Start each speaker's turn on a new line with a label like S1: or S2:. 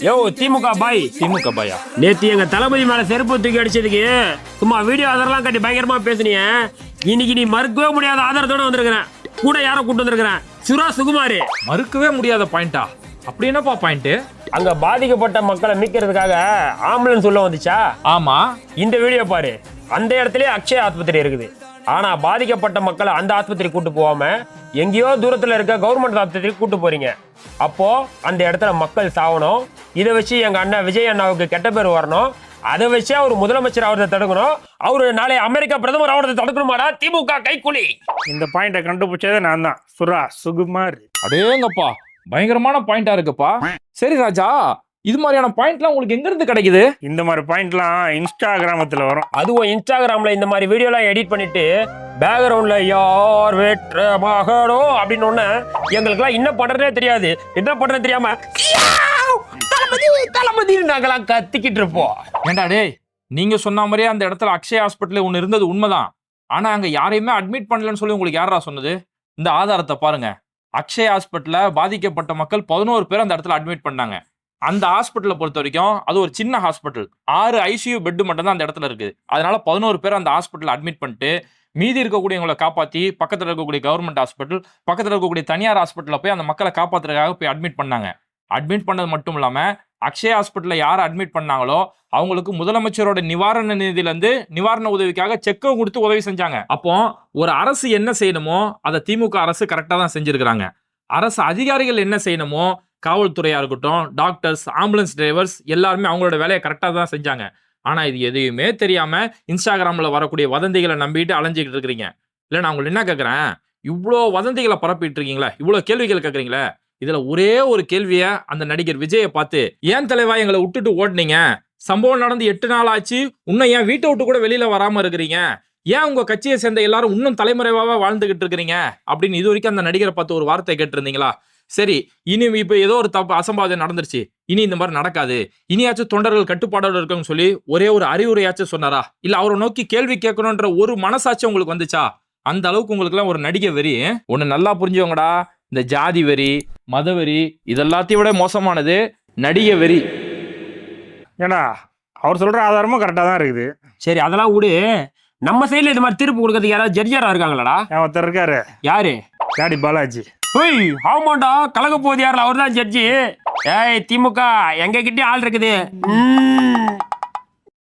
S1: யோ திமுக பாய்.
S2: திமுக பாயா?
S1: நேத்து எங்க தளபதி மேல செருப்பு தூக்கி அடிச்சதுக்கு சும்மா வீடியோ ஆதாரெல்லாம் கட்டி பயங்கரமா பேசுனீங்க. இன்னைக்கு நீ மறுக்கவே முடியாத ஆதாரத்தோட வந்திருக்கிறேன். கூட யாரை கூட்டு வந்திருக்கிறேன்? சுரா சுகுமாரி.
S2: மறுக்கவே முடியாத பாயிண்டா? அப்படி என்னப்பா பாயிண்ட்?
S1: அங்க பாதிக்கப்பட்ட மக்களை மீட்கிறதுக்காக ஆம்புலன்ஸ் உள்ள வந்துச்சா?
S2: ஆமா.
S1: இந்த வீடியோ பாரு. அந்த இடத்துலயே அக்ஷய ஆஸ்பத்திரி இருக்குது. ஆனா பாதிக்கப்பட்ட மக்களை அந்த ஆஸ்பத்திரி கூட்டு போகாம எங்கேயோ தூரத்துல இருக்க கவர்மெண்ட் ஆஸ்பத்திரி கூட்டு போறீங்க. அப்போ அந்த இடத்துல மக்கள் சாவணும். இதை வச்சு எங்க அண்ணா விஜய் அண்ணாவுக்கு கெட்ட பேர் வரணும். அதை வச்சு அவர் முதலமைச்சர் ஆகிறத தடுக்கணும். அவரு நாளை அமெரிக்கா பிரதமர் ஆகிறத தடுக்கணுமாடா திமுக கைக்கூலி.
S3: இந்த பாயிண்ட கண்டுபிடிச்சதே நான் தான், சுரா சுகுமார்.
S2: அடேங்கப்பா, பயங்கரமான பாயிண்டா இருக்குப்பா. சரி ராஜா, இது மாதிரியான பாயிண்ட்லாம் உங்களுக்கு எங்க இருந்து கிடைக்குது?
S3: இந்த மாதிரி பாயிண்ட்லாம் இன்ஸ்டாகிராமத்துல வரும்.
S1: அதுவும் இன்ஸ்டாகிராம்ல இந்த மாதிரி வீடியோலாம் எடிட் பண்ணிட்டு பேக்ரவுண்ட்ல யார் வெற்ற மகனோ அப்படின்னு ஒண்ணு எங்களுக்குலாம் என்ன பண்றதே தெரியாது. என்ன பண்றது தெரியாம தளபதி தளபதி நாங்கெல்லாம் கத்திக்கிட்டு இருப்போம்.
S2: ஏண்டா டேய், நீங்க சொன்ன மாதிரியே அந்த இடத்துல அக்ஷய ஹாஸ்பிட்டல் ஒண்ணு இருந்தது உண்மைதான். ஆனா அங்க யாரையுமே அட்மிட் பண்ணலன்னு சொல்லி உங்களுக்கு யாரா சொன்னது? இந்த ஆதாரத்தை பாருங்க. அக்ஷய ஹாஸ்பிட்டல்ல பாதிக்கப்பட்ட மக்கள் 11 பேர் அந்த இடத்துல அட்மிட் பண்ணாங்க. அந்த ஹாஸ்பிட்டலை பொறுத்த வரைக்கும் அது ஒரு சின்ன ஹாஸ்பிட்டல். 6 ஐசியூ பெட் மட்டும் தான் அந்த இடத்துல இருக்கு. அதனால 11 பேர் அந்த ஹாஸ்பிட்டல் அட்மிட் பண்ணிட்டு மீதி இருக்கக்கூடியவங்களை காப்பாற்றி பக்கத்தில் இருக்கக்கூடிய கவர்மெண்ட் ஹாஸ்பிட்டல், பக்கத்தில் இருக்கக்கூடிய தனியார் ஹாஸ்பிட்டலில் போய் அந்த மக்களை காப்பாற்றுறதுக்காக போய் அட்மிட் பண்ணாங்க. அட்மிட் பண்ணது மட்டும் இல்லாமல் அக்ஷய ஹாஸ்பிட்டலில் யாரை அட்மிட் பண்ணாங்களோ அவங்களுக்கு முதலமைச்சரோட நிவாரண நிதியிலேருந்து நிவாரண உதவிக்காக செக்கும் கொடுத்து உதவி செஞ்சாங்க. அப்போ ஒரு அரசு என்ன செய்யணுமோ அதை திமுக அரசு கரெக்டாக தான் செஞ்சிருக்கிறாங்க. அரசு அதிகாரிகள் என்ன செய்யணுமோ, காவல்துறையாக இருக்கட்டும், டாக்டர்ஸ், ஆம்புலன்ஸ் டிரைவர்ஸ் எல்லாருமே அவங்களோட வேலையை கரெக்டாக தான் செஞ்சாங்க. ஆனால் இது எதையுமே தெரியாமல் இன்ஸ்டாகிராமில் வரக்கூடிய வதந்திகளை நம்பிட்டு அலைஞ்சிக்கிட்டு இருக்கிறீங்க. இல்லை, நான் உங்களுக்கு என்ன கேட்குறேன், இவ்வளோ வதந்திகளை பரப்பிட்டு இருக்கீங்களா, இவ்வளோ கேள்விகள் கேட்குறீங்களே, இதில் ஒரே ஒரு கேள்வியை அந்த நடிகர் விஜயை பார்த்து, ஏன் தலைவா எங்களை விட்டுட்டு ஓடுனீங்க? சம்பவம் நடந்து 8 நாள் ஆச்சு, இன்னும் ஏன் வீட்டை விட்டு கூட வெளியில் வராமல் இருக்கிறீங்க? ஏன் உங்க கட்சியை சேர்ந்த எல்லாரும் இன்னும் தலைமுறைவாக வாழ்ந்துகிட்டு இருக்கிறீங்க அப்படின்னு இது வரைக்கும் அந்த நடிகரை பார்த்து ஒரு வார்த்தை கேட்டிருந்தீங்களா? சரி, இனி இப்போ ஏதோ ஒரு தப்பு அசம்பாவிதம் நடந்துருச்சு, இனி இந்த மாதிரி நடக்காது, இனியாச்சும் தொண்டர்கள் கட்டுப்பாடோடு இருக்குன்னு சொல்லி ஒரே ஒரு அறிவுரையாச்சும் சொன்னாரா? இல்ல அவரை நோக்கி கேள்வி கேட்கணுன்ற ஒரு மனசாட்சி உங்களுக்கு வந்துச்சா? அந்த அளவுக்கு உங்களுக்கு எல்லாம் ஒரு நடிகை வெறி. ஒண்ணு நல்லா புரிஞ்சுவங்கடா, இந்த ஜாதி வெறி, மத வெறி இதெல்லாத்தையும் விட மோசமானது நடிகை வெறி.
S3: ஏன்னா அவர் சொல்ற ஆதாரமும் கரெக்டா தான் இருக்குது.
S1: சரி, அதெல்லாம் விடு. நம்ம சைடுல இது மாதிரி தீர்ப்பு கொடுக்கறதுக்கு யாராவது ஜட்ஜரா இருக்காங்களாடா?
S3: ஒருத்தர் இருக்காரு.
S1: யாரு?
S3: டாடி பாலாஜி.
S1: ஓய், ஆமாண்டா, கலக்க போகுது யாரில் அவர் தான் ஜட்ஜி. ஏய் திமுக, எங்க கிட்டே ஆள் இருக்குது.